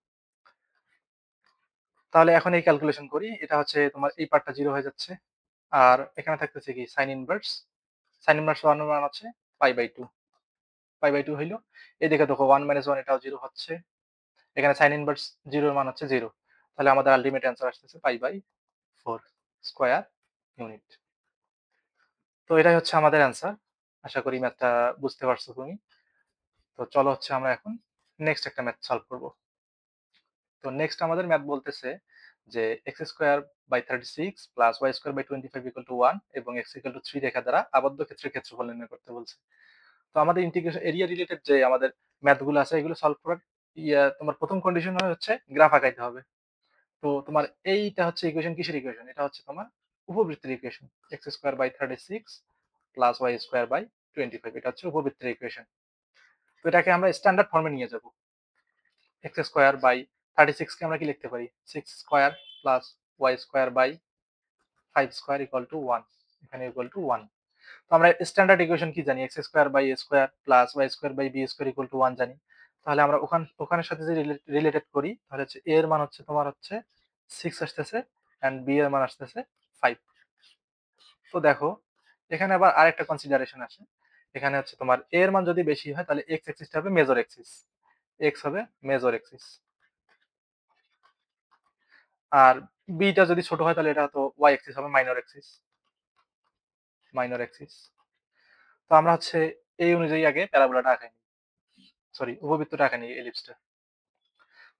তাহলে এখন এই ক্যালকুলেশন করি, এটা হচ্ছে তোমার এই পার্টটা 0 হয়ে যাচ্ছে। আর এখানে থাকতেছে কি সাইন ইনভার্স, সাইন ইনভার্স 1 এর মান হচ্ছে পাই বাই 2, পাই বাই 2 হইলো। এদিকে দেখো 1 মাইনাস 1 এটাও 0 হচ্ছে। এখানে সাইন ইনভার্স 0 এর মান হচ্ছে 0। তাহলে আমাদের আল্টিমেট অ্যান্সার আসতেছে পাই বাই 4 স্কয়ার ইউনিট। তো এটাই হচ্ছে আমাদের অ্যান্সার। আশা করি ম্যাথটা বুঝতে পারছো তুমি। তো চলো হচ্ছে আমরা এখন নেক্সট একটা ম্যাথ সলভ করব। তো নেক্সট আমাদের ম্যাথ বলতেছে যে x square by 36 plus y square by 25 equal to 1 এবং এক্স ইকুয়াল টু 3 রেখা দ্বারা আবদ্ধ ক্ষেত্রের ক্ষেত্রফল নির্ণয় করতে বলছে। তো আমাদের ইন্টিগ্রেশন এরিয়া রিলেটেড যে আমাদের ম্যাথ গুলো আছে এগুলো সলভ করার তোমার প্রথম কন্ডিশন হচ্ছে গ্রাফ আঁকাইতে হবে। তো তোমার এইটা হচ্ছে ইকুয়েশন, কিসের ইকুয়েশন, এটা হচ্ছে তোমার উপবৃত্তের equation. X square by 36 plus y square by 25, এটা হচ্ছে উপবৃত্তের ইকুয়েশন। তো এটাকে আমরা স্ট্যান্ডার্ড ফর্মে নিয়ে যাব। এক্স স্কোয়ার বাই 36 কে আমরা কি লিখতে পারি, 6 square plus y square by 5 square equal to 1, এখানে ইকুয়াল টু 1। তো আমরা স্ট্যান্ডার্ড ইকুয়েশন কি জানি, x square by a square plus y square by b square equal to 1 জানি। তাহলে আমরা ওখানের সাথে যদি রিলেটেড করি তাহলে হচ্ছে এ এর মান হচ্ছে তোমার হচ্ছে 6 আসতেছে এন্ড বি এর মান আসতেছে 5। তো দেখো এখানে আবার আরেকটা কনসিডারেশন আসে। এখানে হচ্ছে তোমার a এর মান যদি বেশি হয় তাহলে x অ্যাক্সিসটা হবে মেজর অ্যাক্সিস। x হবে মেজর অ্যাক্সিস। আর b টা যদি ছোট হয় তাহলে এটা তো y অ্যাক্সিস হবে মাইনর অ্যাক্সিস। Minor Axis. তো আমরা হচ্ছে এই অনুযায়ী আগে প্যারাবোলাটা আঁকাই নিই। সরি উপবৃত্তটা আঁকাই নিই এলিপসটা।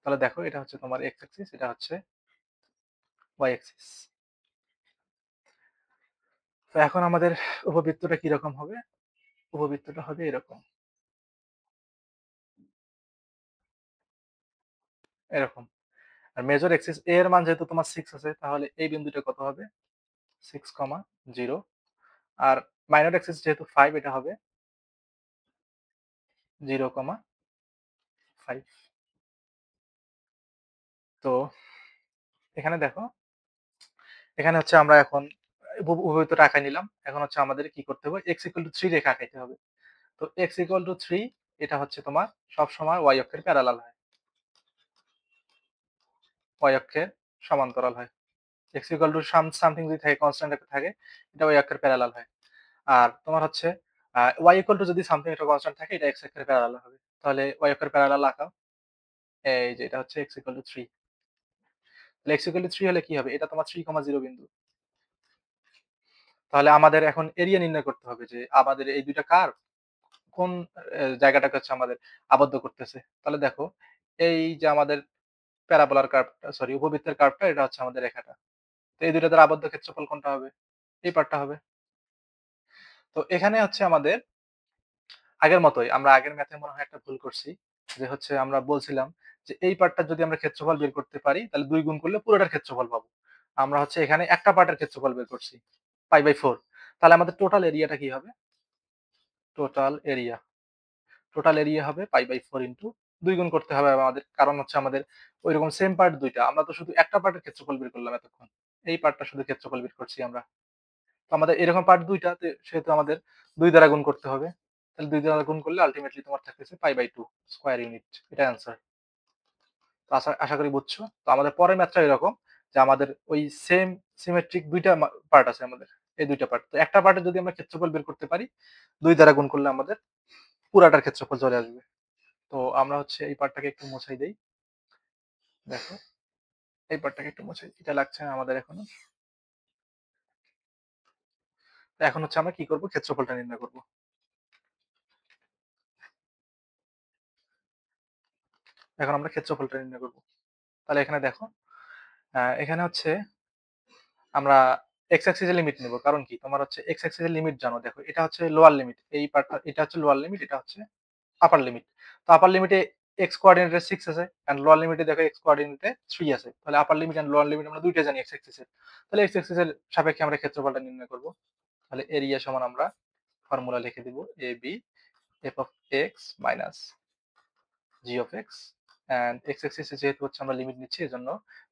তাহলে দেখো এটা হচ্ছে তোমার x অ্যাক্সিস, এটা হচ্ছে y অ্যাক্সিস। তো এখন আমাদের উপবৃত্তটা কিরকম হবে? উপবৃত্তটা হবে এরকম। এরকম। আর মেজর অ্যাক্সিস a এর মান যেহেতু তোমার 6 আছে তাহলে এই বিন্দুটা কত হবে? 6, 0। আর মাইনর অ্যাক্সিস যেহেতু 5 এটা হবে 0, 5। তো এখানে দেখো, এখানে হচ্ছে আমরা এখন উপবৃত্তটা আঁকাই নিলাম। এখন হচ্ছে আমাদের কি করতে হবে? x = 3 রেখা আঁকাইতে হবে। তো x = 3 এটা হচ্ছে তোমার সবসময় y অক্ষের প্যারালাল হয়। y অক্ষের সমান্তরাল হয়। x = সামথিং যদি থাকে, কনস্ট্যান্ট একটা থাকে, এটা y অক্ষের প্যারালাল হয়। আর তোমার হচ্ছে y যদি সামথিং একটা কনস্ট্যান্ট থাকে, এটা x অক্ষের প্যারালাল হবে। তাহলে y অক্ষের প্যারালাল আঁকাও। এই যে এটা হচ্ছে x = 3। তাহলে x = 3 হলে কি হবে? এটা তোমার 3, 0 বিন্দু। তাহলে আমাদের এখন এরিয়া নির্ণয় করতে হবে যে আমাদের এই ২ টা কার্ভ কোন জায়গাটাকে হচ্ছে আমাদের আবদ্ধ করতেছে। তাহলে দেখো এই যে আমাদের প্যারাবোলার কার্ভটা, সরি উপবৃত্তের কার্ভটা, এটা হচ্ছে আমাদের রেখাটা। তো এই ২ টা দ্বারা আবদ্ধ ক্ষেত্রফল কোনটা হবে? এই পার্টটা হবে। তো এখানে হচ্ছে আমাদের আগের মতোই আমরা আগের ম্যাথে মনে হয় একটা ভুল করছি। যে হচ্ছে আমরা বলছিলাম যে এই পার্টটার যদি আমরা ক্ষেত্রফল বের করতে পারি তাহলে ২ গুণ করলে পুরোটার ক্ষেত্রফল পাবো। আমরা হচ্ছে এখানে একটা পার্টের ক্ষেত্রফল বের করছি। π/4। তাহলে আমাদের টোটাল এরিয়াটা কি হবে? Total area. টোটাল এরিয়া হবে π/4 ইনটু ২ গুণ করতে হবে আমাদের। কারণ হচ্ছে আমাদের ঐরকম সেম পার্ট ২ টা। আমরা তো শুধু একটা পার্টের ক্ষেত্রফল বের করলাম এতক্ষণ। এই পার্টটা শুধু ক্ষেত্রফল বের করছি আমরা। তো আমাদের এরকম পার্ট ২ টা, সেহেতু আমাদের ২ দ্বারা গুণ করতে হবে। তাহলে ২ দ্বারা গুণ করলে আল্টিমেটলি তোমার থাকতেছে π/2 স্কয়ার ইউনিট। এটা অ্যান্সার। তো আশা আশা করি বুঝছো। তো আমাদের পরের ম্যাথটা এরকম যে আমাদের ওই সেম সিমেট্রিক ২ টা পার্ট আছে আমাদের। এই ২ টা পার্ট। তো একটা পার্টের যদি আমরা ক্ষেত্রফল বের করতে পারি, ২ দ্বারা গুণ করলে আমাদের পুরাটার ক্ষেত্রফল চলে আসবে। তো আমরা হচ্ছে এই পার্টটাকে একটু মুছাই দেই। দেখো এই পার্টটাকে একটু মুছাই। এটা লাগছে না আমাদের এখনো। তো এখন হচ্ছে আমরা কি করব? ক্ষেত্রফলটা নির্ণয় করব। এখন আমরা ক্ষেত্রফলটা নির্ণয় করব। তাহলে এখানে দেখো, এখানে হচ্ছে আমরা x অ্যাক্সিস এর লিমিট নেব। কারণ কি? তোমার হচ্ছে x অ্যাক্সিস এর লিমিট জানো। দেখো এটা হচ্ছে লোয়ার লিমিট। এই পার্টটা এটা হচ্ছে লোয়ার লিমিট, এটা হচ্ছে আপার লিমিট। তো আপার লিমিটে x কোঅর্ডিনেটে 6 আছে এন্ড লোয়ার লিমিটে দেখো x কোঅর্ডিনেটে 3 আছে। তাহলে upper limit and lower limit আমরা দুইটাই জানি x অ্যাক্সিস এর। তাহলে x অ্যাক্সিস এর সাপেক্ষে আমরা ক্ষেত্রফলটা নির্ণয় করব। তাহলে এরিয়া সমান আমরা ফর্মুলা লিখে দিব AB f of x minus g of x and x axis এ যেহেতু হচ্ছে আমরা লিমিট নিচ্ছি এজন্য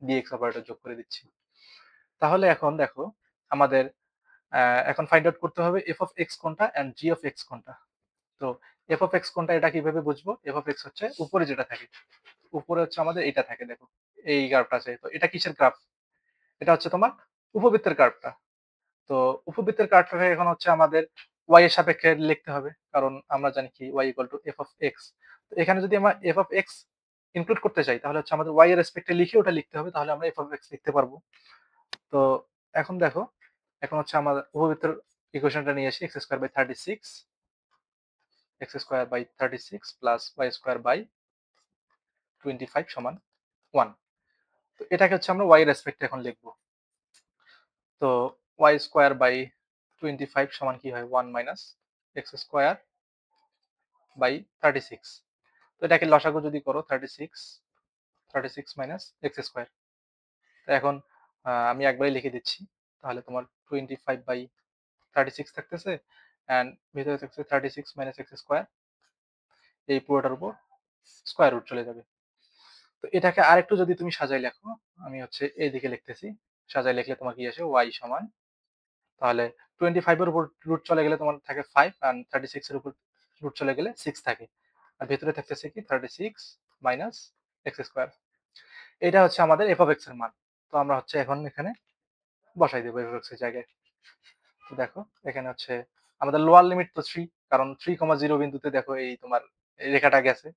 dx অপারেটর যোগ করে দিচ্ছি। তাহলে এখন দেখো আমাদের এখন ফাইন্ড আউট করতে হবে f of x কোনটা এন্ড g of x কোনটা। তো f of x কোনটা এটা কিভাবে বুঝবো? f of x হচ্ছে উপরে যেটা থাকে। উপরে হচ্ছে আমাদের এটা থাকে দেখো। এই গ্রাফটা আছে। তো এটা কিসের গ্রাফ? এটা হচ্ছে তোমার উপবৃত্তের গ্রাফটা। তো উপবৃত্তের কার্ভটাকে এখন হচ্ছে আমাদের y এর সাপেক্ষে লিখতে হবে। কারণ আমরা জানি কি y f of x। তো এখানে যদি আমরা f of x ইনক্লুড করতে চাই তাহলে হচ্ছে আমাদের y এর রেসপেক্টে লিখে ওটা লিখতে হবে। তাহলে আমরা f of x লিখতে পারবো। তো এখন দেখো, এখন হচ্ছে আমাদের উপবৃত্তের ইকুয়েশনটা নিয়ে আসি x² / 36 প্লাস y² / 25 সমান 1। তো এটাকে হচ্ছে আমরা y এর রেসপেক্টে এখন লিখবো। তো y² / 25 সমান কি হয়? 1 মাইনাস x² / 36। তো এটাকে লসাগু যদি করো 36 মাইনাস x²। তো এখন আমি একবারই লিখে দিচ্ছি। তাহলে তোমার 25/36 থাকতেছে অ্যান্ড ভিতরে থাকছে 36 মাইনাস x²। এই পুরোটার উপর স্কয়ার রুট চলে যাবে। তো এটাকে আরেকটু যদি তুমি সাজায় লেখো, আমি হচ্ছে এইদিকে লিখতেছি। সাজায় লিখলে তোমার কি আসে? y সমান, তাহলে 25 এর উপর রুট চলে গেলে তোমার থাকে 5 অ্যান্ড 36 এর উপর রুট চলে গেলে 6 থাকে। আর ভেতরে থাকতেছে কি 36 মাইনাস x²। এটা হচ্ছে আমাদের f of x এর মান। তো আমরা হচ্ছে এখন এখানে বসাই দেবো f of x এর জায়গায়। তো দেখো এখানে হচ্ছে আমাদের লোয়ার লিমিট তো 3, কারণ 3,0 বিন্দুতে দেখো এই তোমার এই রেখাটা গেছে।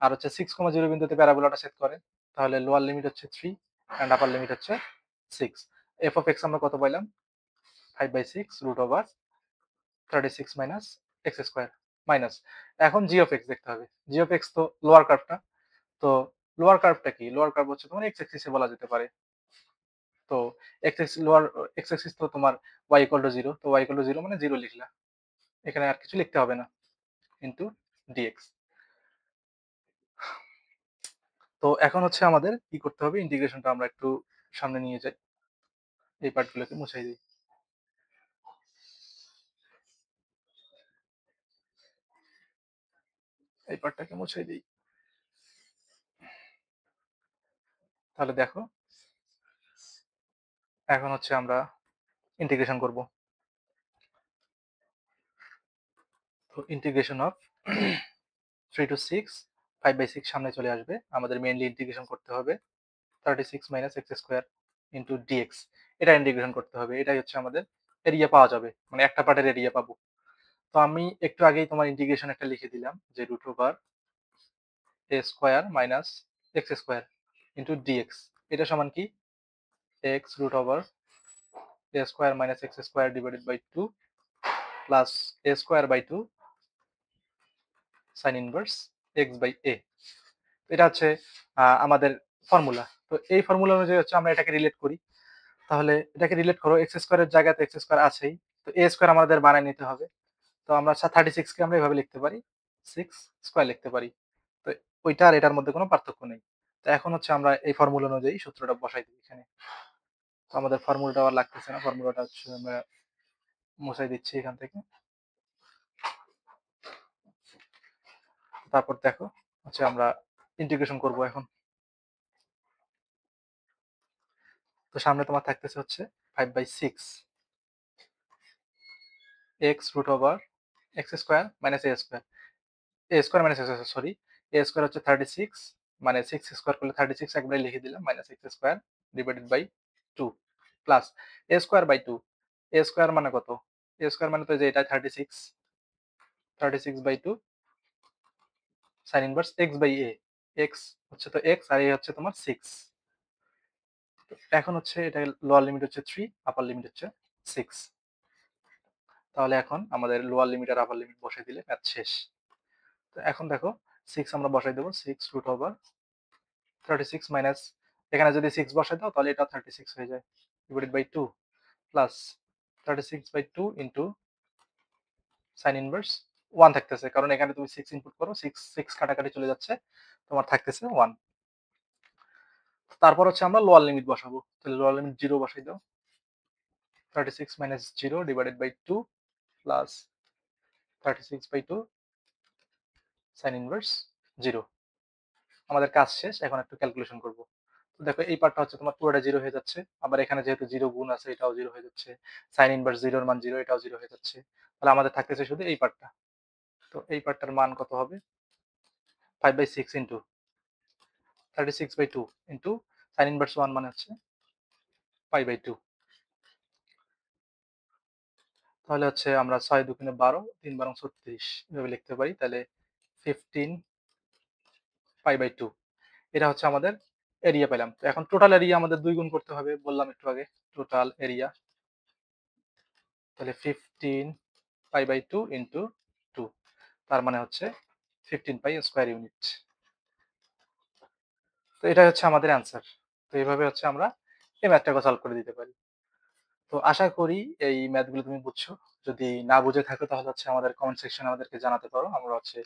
আর হচ্ছে 6,0 বিন্দুতে প্যারাবোলাটা ছেদ করে। তাহলে লোয়ার লিমিট হচ্ছে 3 এন্ড আপার লিমিট হচ্ছে 6। f of x আমরা কত পাইলাম? 5/6 root over 36 minus x square minus. এখন g of x দেখতে হবে। g of x তো লোয়ার কার্ভটা। তো লোয়ার কার্ভটা কি? লোয়ার কার্ভ হচ্ছে তোমার x অ্যাক্সিসে বলা যেতে পারে। তো x অ্যাক্সিস তো তোমার y ইকুয়াল টু 0। তো y ইকুয়াল টু 0 মানে 0 লিখলা। এখানে আর কিছু লিখতে হবে না। Into dx। তো এখন হচ্ছে আমাদের কি করতে হবে? ইন্টিগ্রেশনটা আমরা একটু সামনে নিয়ে যাই। এই পার্টগুলোকে মুছাই দেই। এই পার্টটাকে মুছাই দেই। তাহলে দেখো এখন হচ্ছে আমরা ইন্টিগ্রেশন করব। তো ইন্টিগ্রেশন অফ 3 to 6 5/6 সামনে চলে আসবে। আমাদের মেইনলি ইন্টিগ্রেশন করতে হবে 36 minus x square into dx। এটা ইন্টিগ্রেশন করতে হবে। এটাই হচ্ছে আমাদের এরিয়া পাওয়া যাবে। মানে একটা পার্টের এরিয়া পাবো। তো আমি একটু আগেই তোমার ইন্টিগ্রেশন একটা লিখে দিলাম যে root over a square minus x square into dx। এটা সমান কি? x root over a square minus x square divided by 2 plus a square by 2 sin inverse x বাই a। এটা হচ্ছে আমাদের ফর্মুলা। তো এই ফর্মুলা অনুযায়ী হচ্ছে আমরা এটাকে রিলেট করি। তাহলে এটাকে রিলেট করো, এক্স স্কোয়ারের জায়গায় তো এক্স স্কোয়ার আছেই। তো এ স্কোয়ার আমাদের বানায় নিতে হবে। তো আমরা 36 কে আমরা এভাবে লিখতে পারি, 6 স্কোয়ার লিখতে পারি। তো ওইটা আর এটার মধ্যে কোনো পার্থক্য নেই। তো এখন হচ্ছে আমরা এই ফর্মুলা অনুযায়ী সূত্রটা বসাই দিই এখানে। তো আমাদের ফর্মুলাটা আর লাগতেছে না। ফর্মুলাটা হচ্ছে আমরা মুছাই দিচ্ছি এখান থেকে। তারপর দেখো হচ্ছে আমরা ইন্টিগ্রেশন করব এখন। তো সামনে তোমার থাকতেছে হচ্ছে 5/6 x root over x square minus a square. A square minus x square, sorry. A square হচ্ছে 36 মানে 6 স্কোয়ার করলে 36 একবারে লিখে দিলাম minus x square divided by 2 plus a square by 2। A square মানে কত? এ স্কোয়ার মানে তো যে এটা 36 বাই 2 sine inverse x by a. X হচ্ছে তো এক্স আর এ হচ্ছে তোমার 6। এখন হচ্ছে এটা লোয়ার লিমিট হচ্ছে 3, আপার লিমিট হচ্ছে 6। তাহলে এখন আমাদের লোয়ার লিমিট আর আপার লিমিট বসাই দিলে ম্যাথ শেষ। তো এখন দেখো 6 আমরা বসাই দেবো, 6 রুট ওভার 36 মাইনাস, এখানে যদি 6 বসাই দাও তাহলে এটা 36 হয়ে যায় divided by 2 plus 36/2 into sine inverse 1 থাকতেছে, কারণ এখানে তুমি 6 ইনপুট করো, 6 কাটাকাটি চলে যাচ্ছে, তোমার থাকতেছে 1। তারপর হচ্ছে আমরা লোয়ার লিমিট বসাবো। তাহলে লোয়ার লিমিট 0 বসাই দাও, 36 minus 0 divided by 2 plus 36/2 sine inverse 0। আমাদের কাজ শেষ। এখন একটু ক্যালকুলেশন করব। তো দেখো এই পার্টটা হচ্ছে তোমার পুরোটা 0 হয়ে যাচ্ছে। আবার এখানে যেহেতু 0 গুণ আছে এটাও 0 হয়ে যাচ্ছে। sin ইনভার্স 0 এর মান 0, এটাও 0 হয়ে যাচ্ছে। তাহলে আমাদের থাকতেছে শুধু এই পার্টটা। তো এই পার্টটার মান কত হবে? 5/6 ইনটু 36/2 ইনটু sin ইনভার্স 1 মানে হচ্ছে π/2। তাহলে হচ্ছে আমরা 6 দুগুণে 12, 3 12 36 এভাবে লিখতে পারি। তাহলে 15 π/2। এটা হচ্ছে আমাদের এরিয়া পেলাম। তো এখন টোটাল এরিয়া আমাদের 2 গুণ করতে হবে, বললাম একটু আগে। টোটাল এরিয়া, তাহলে 15 π/2 ইনটু 2, তার মানে হচ্ছে 15 পাই স্কয়ার ইউনিট। তো এটাই হচ্ছে আমাদের অ্যান্সার। তো এইভাবে হচ্ছে আমরা এই ম্যাথটাকে সলভ করে দিতে পারি। তো আশা করি এই ম্যাথগুলো তুমি বুঝছো। যদি না বুঝে থাকো তাহলে হচ্ছে আমাদের কমেন্ট সেকশনে আমাদেরকে জানাতে পারো। আমরা হচ্ছে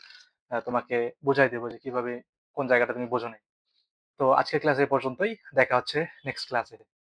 তোমাকে বুঝাই দেবো যে কিভাবে কোন জায়গাটা তুমি বোঝোনি। তো আজকের ক্লাস এ পর্যন্তই। দেখা হচ্ছে নেক্সট ক্লাসে।